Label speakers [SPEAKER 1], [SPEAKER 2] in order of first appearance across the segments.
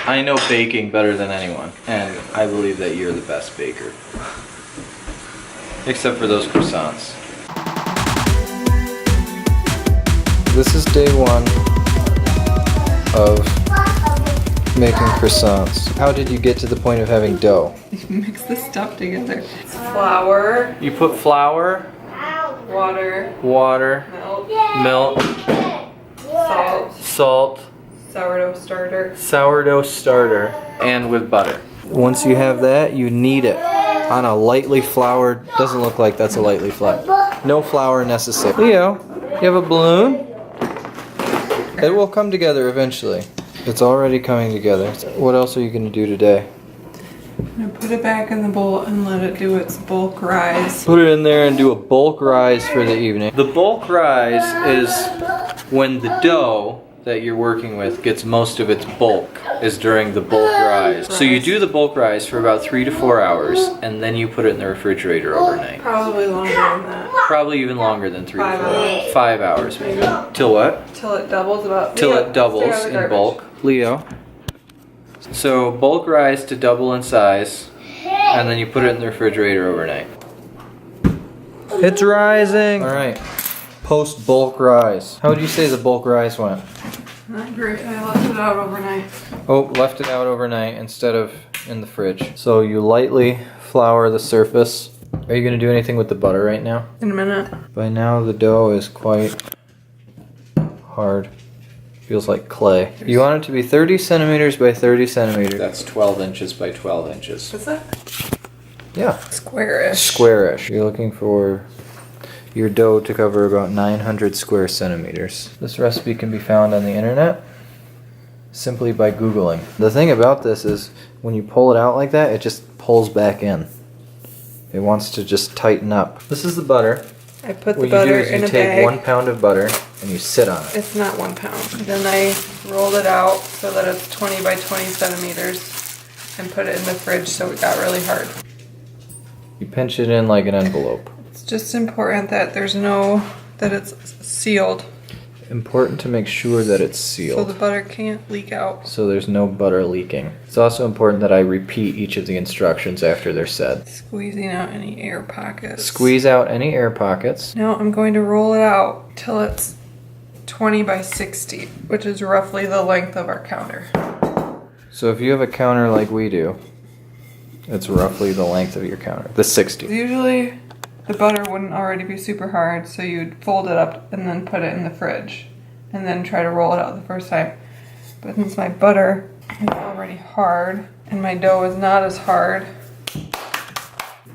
[SPEAKER 1] I know baking better than anyone, and I believe that you're the best baker. Except for those croissants. This is day one of making croissants. How did you get to the point of having dough?
[SPEAKER 2] You mix the stuff together. It's flour.
[SPEAKER 1] You put flour,
[SPEAKER 2] Water.
[SPEAKER 1] milk, salt, sourdough starter, and with butter. Once you have that, you knead it on a lightly floured, doesn't look like that's a lightly floured. No flour necessary. Leo, you have a balloon? It will come together eventually. It's already coming together. What else are you going to do today?
[SPEAKER 2] I'm gonna put it back in the bowl and let it do its bulk rise.
[SPEAKER 1] Put it in there and do a bulk rise for the evening. The bulk rise is when the dough that you're working with gets most of its bulk, is during the bulk rise. So you do the bulk rise for about 3 to 4 hours, and then you put it in the refrigerator overnight.
[SPEAKER 2] Probably longer than that.
[SPEAKER 1] Probably even longer than 3 to 4
[SPEAKER 2] 5
[SPEAKER 1] hours. 5 hours maybe. Till what?
[SPEAKER 2] Till it doubles about.
[SPEAKER 1] Till it doubles in bulk. Leo. So bulk rise to double in size, and then you put it in the refrigerator overnight. It's rising! Alright. Post bulk rise. How would you say the bulk rise went?
[SPEAKER 2] Not great. I left it out overnight.
[SPEAKER 1] Oh, left it out overnight instead of in the fridge. So you lightly flour the surface. Are you going to do anything with the butter right now?
[SPEAKER 2] In a minute.
[SPEAKER 1] By now the dough is quite hard. Feels like clay. You want it to be 30 centimeters by 30 centimeters. That's 12 inches by 12 inches.
[SPEAKER 2] What's that?
[SPEAKER 1] Yeah.
[SPEAKER 2] Squarish.
[SPEAKER 1] Squarish. You're looking for your dough to cover about 900 square centimeters. This recipe can be found on the internet simply by Googling. The thing about this is when you pull it out like that, it just pulls back in. It wants to just tighten up. This is the butter.
[SPEAKER 2] I put the
[SPEAKER 1] What
[SPEAKER 2] butter
[SPEAKER 1] you do is
[SPEAKER 2] in
[SPEAKER 1] you
[SPEAKER 2] a
[SPEAKER 1] take
[SPEAKER 2] bag.
[SPEAKER 1] 1 pound of butter and you sit on it.
[SPEAKER 2] It's not 1 pound. Then I rolled it out so that it's 20 by 20 centimeters and put it in the fridge so it got really hard.
[SPEAKER 1] You pinch it in like an envelope.
[SPEAKER 2] It's just important that that it's sealed.
[SPEAKER 1] Important to make sure that it's
[SPEAKER 2] So
[SPEAKER 1] sealed.
[SPEAKER 2] the butter can't leak out.
[SPEAKER 1] So there's no butter leaking. It's also important that I repeat each of the instructions after they're said.
[SPEAKER 2] Squeezing out any air pockets.
[SPEAKER 1] Squeeze out any air pockets.
[SPEAKER 2] Now I'm going to roll it out till it's 20 by 60, which is roughly the length of our counter.
[SPEAKER 1] So if you have a counter like we do, it's roughly the length of your counter. The 60.
[SPEAKER 2] Usually the butter wouldn't already be super hard, so you'd fold it up and then put it in the fridge and then try to roll it out the first time. But since my butter is already hard and my dough is not as hard,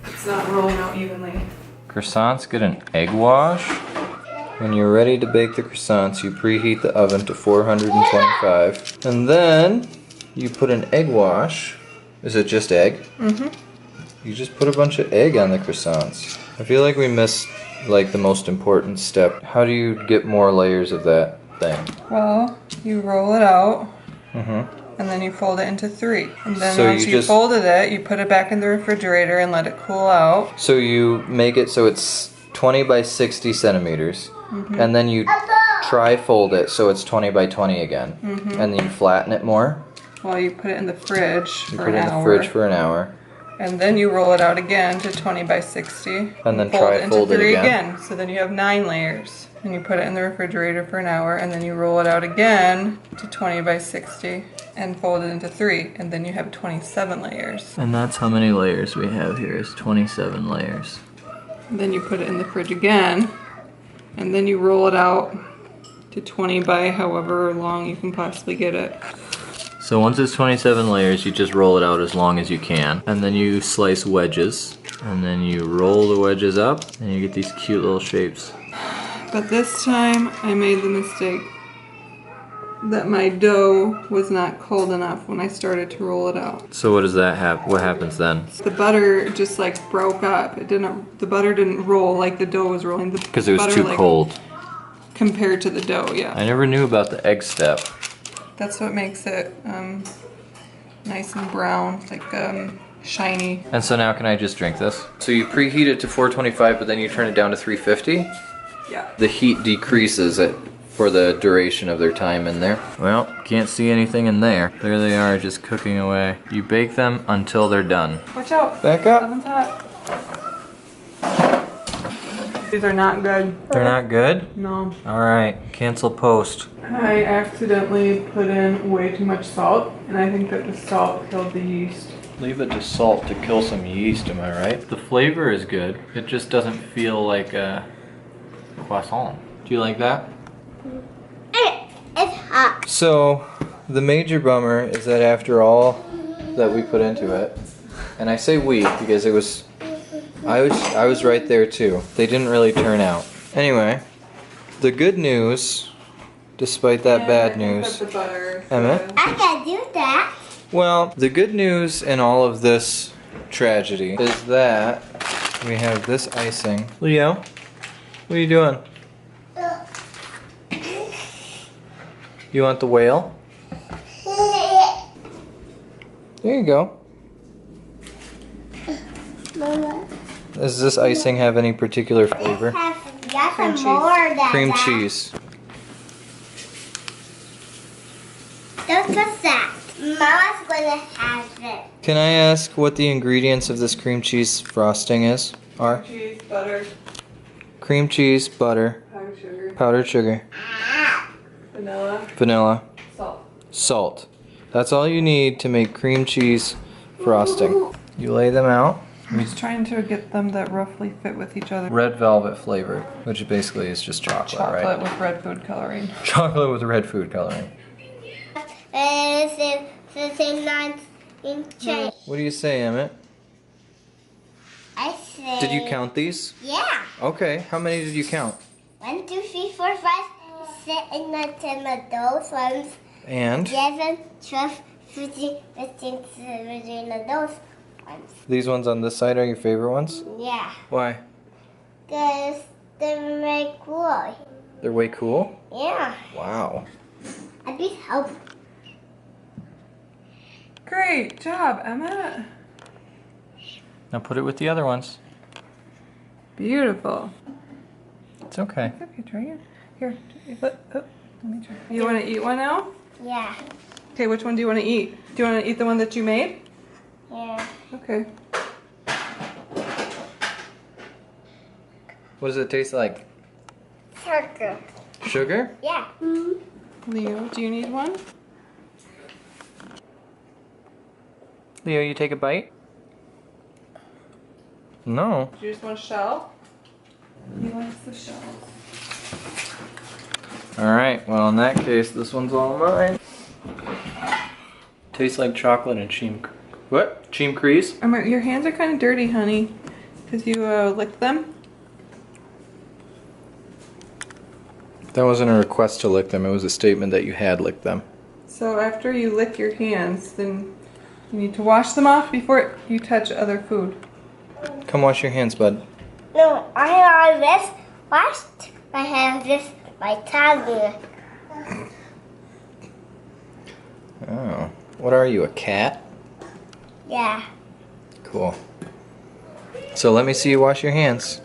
[SPEAKER 2] it's not rolling out evenly.
[SPEAKER 1] Croissants get an egg wash. When you're ready to bake the croissants, you preheat the oven to 425. And then you put an egg wash. Is it just egg?
[SPEAKER 2] Mm-hmm.
[SPEAKER 1] You just put a bunch of egg on the croissants. I feel like we missed like the most important step. How do you get more layers of that thing?
[SPEAKER 2] Well, you roll it out.
[SPEAKER 1] Mm-hmm.
[SPEAKER 2] And then you fold it into 3. And then
[SPEAKER 1] So
[SPEAKER 2] once
[SPEAKER 1] you
[SPEAKER 2] you
[SPEAKER 1] just-
[SPEAKER 2] folded it, you put it back in the refrigerator and let it cool out.
[SPEAKER 1] So you make it so it's 20 by 60 centimeters.
[SPEAKER 2] Mm-hmm.
[SPEAKER 1] And then you tri-fold it so it's 20 by 20 again.
[SPEAKER 2] Mm-hmm.
[SPEAKER 1] And then you flatten it more.
[SPEAKER 2] Well, you put it in the fridge
[SPEAKER 1] You
[SPEAKER 2] for
[SPEAKER 1] put
[SPEAKER 2] an
[SPEAKER 1] it in
[SPEAKER 2] hour.
[SPEAKER 1] the fridge for an hour.
[SPEAKER 2] And then you roll it out again to 20 by 60.
[SPEAKER 1] And then
[SPEAKER 2] fold it into
[SPEAKER 1] tri-fold it
[SPEAKER 2] 3
[SPEAKER 1] again.
[SPEAKER 2] So then you have 9 layers. And you put it in the refrigerator for an hour, and then you roll it out again to 20 by 60 and fold it into 3. And then you have 27 layers.
[SPEAKER 1] And that's how many layers we have here, is 27 layers.
[SPEAKER 2] And then you put it in the fridge again, and then you roll it out to 20 by however long you can possibly get it.
[SPEAKER 1] So once it's 27 layers, you just roll it out as long as you can. And then you slice wedges. And then you roll the wedges up, and you get these cute little shapes.
[SPEAKER 2] But this time I made the mistake that my dough was not cold enough when I started to roll it out.
[SPEAKER 1] So what does that have? What happens then?
[SPEAKER 2] The butter just like broke up. The butter didn't roll like the dough was rolling.
[SPEAKER 1] Because it was
[SPEAKER 2] butter,
[SPEAKER 1] too
[SPEAKER 2] like,
[SPEAKER 1] cold.
[SPEAKER 2] compared to the dough, yeah.
[SPEAKER 1] I never knew about the egg step.
[SPEAKER 2] That's what makes it nice and brown, like shiny.
[SPEAKER 1] And so now can I just drink this? So you preheat it to 425, but then you turn it down to 350?
[SPEAKER 2] Yeah.
[SPEAKER 1] The heat decreases at for the duration of their time in there. Well, can't see anything in there. There they are, just cooking away. You bake them until they're done.
[SPEAKER 2] Watch out.
[SPEAKER 1] Back up.
[SPEAKER 2] Oven's hot. These are not good.
[SPEAKER 1] They're not good?
[SPEAKER 2] No.
[SPEAKER 1] Alright, cancel post.
[SPEAKER 2] I accidentally put in way too much salt, and I think that the salt killed the yeast.
[SPEAKER 1] Leave it to salt to kill some yeast, am I right? The flavor is good. It just doesn't feel like a croissant. Do you like that?
[SPEAKER 3] It's hot.
[SPEAKER 1] So, the major bummer is that after all that we put into it, and I say we because it was, I was right there too. They didn't really turn out. Anyway, the good news, despite that bad news,
[SPEAKER 2] The butter.
[SPEAKER 1] Emmett?
[SPEAKER 3] I can do that.
[SPEAKER 1] Well, the good news in all of this tragedy is that we have this icing. Leo, what are you doing? You want the whale? There you go.
[SPEAKER 3] Mama.
[SPEAKER 1] Does this icing have any particular flavor?
[SPEAKER 3] Got
[SPEAKER 2] Cream
[SPEAKER 3] some more
[SPEAKER 2] cheese.
[SPEAKER 3] than
[SPEAKER 1] Cream
[SPEAKER 3] that.
[SPEAKER 1] cheese.
[SPEAKER 3] Don't touch that. Mama's gonna have it.
[SPEAKER 1] Can I ask what the ingredients of this cream cheese frosting are?
[SPEAKER 2] Cheese, butter,
[SPEAKER 1] Cream cheese, butter,
[SPEAKER 2] powdered sugar,
[SPEAKER 1] powdered sugar,
[SPEAKER 2] vanilla,
[SPEAKER 1] vanilla,
[SPEAKER 2] salt.
[SPEAKER 1] salt. That's all you need to make cream cheese frosting. You lay them out.
[SPEAKER 2] I'm just trying to get them that roughly fit with each other.
[SPEAKER 1] Red velvet flavored, which basically is just chocolate,
[SPEAKER 2] Chocolate
[SPEAKER 1] right?
[SPEAKER 2] with red food coloring.
[SPEAKER 1] Chocolate with red food coloring.
[SPEAKER 3] It's a 9-inch.
[SPEAKER 1] What do you say, Emmett?
[SPEAKER 3] I say.
[SPEAKER 1] Did you count these?
[SPEAKER 3] Yeah.
[SPEAKER 1] Okay, how many did you count?
[SPEAKER 3] 1, 2, 3, 4, 5, 6, 8, 9, 10 of those ones.
[SPEAKER 1] And
[SPEAKER 3] 11, 12, 15, 15, 17 of those ones.
[SPEAKER 1] these ones on this side are your favorite ones?
[SPEAKER 3] Yeah.
[SPEAKER 1] Why?
[SPEAKER 3] Because they're very cool.
[SPEAKER 1] They're way cool?
[SPEAKER 3] Yeah.
[SPEAKER 1] Wow.
[SPEAKER 3] I need help.
[SPEAKER 2] Great job, Emma.
[SPEAKER 1] Now put it with the other ones.
[SPEAKER 2] Beautiful.
[SPEAKER 1] It's okay.
[SPEAKER 2] Okay, try it. Here, let me try. You want to eat one now?
[SPEAKER 3] Yeah.
[SPEAKER 2] Okay, which one do you want to eat? Do you want to eat the one that you made?
[SPEAKER 3] Yeah.
[SPEAKER 2] Okay.
[SPEAKER 1] What does it taste like?
[SPEAKER 3] Sugar.
[SPEAKER 1] Sugar?
[SPEAKER 3] Yeah.
[SPEAKER 2] Leo, do you need one?
[SPEAKER 1] Leo, you take a bite? No.
[SPEAKER 2] Do you just want a shell? He likes the shells.
[SPEAKER 1] Alright, well in that case, this one's all mine. Tastes like chocolate and what? Cheam crease?
[SPEAKER 2] Your hands are kind of dirty, honey. Because you licked them?
[SPEAKER 1] That wasn't a request to lick them, it was a statement that you had licked them.
[SPEAKER 2] So after you lick your hands, then you need to wash them off before you touch other food.
[SPEAKER 1] Come wash your hands, bud.
[SPEAKER 3] No, I have this washed. I have this my tongue.
[SPEAKER 1] Oh. What are you, a cat?
[SPEAKER 3] Yeah.
[SPEAKER 1] Cool. So let me see you wash your hands.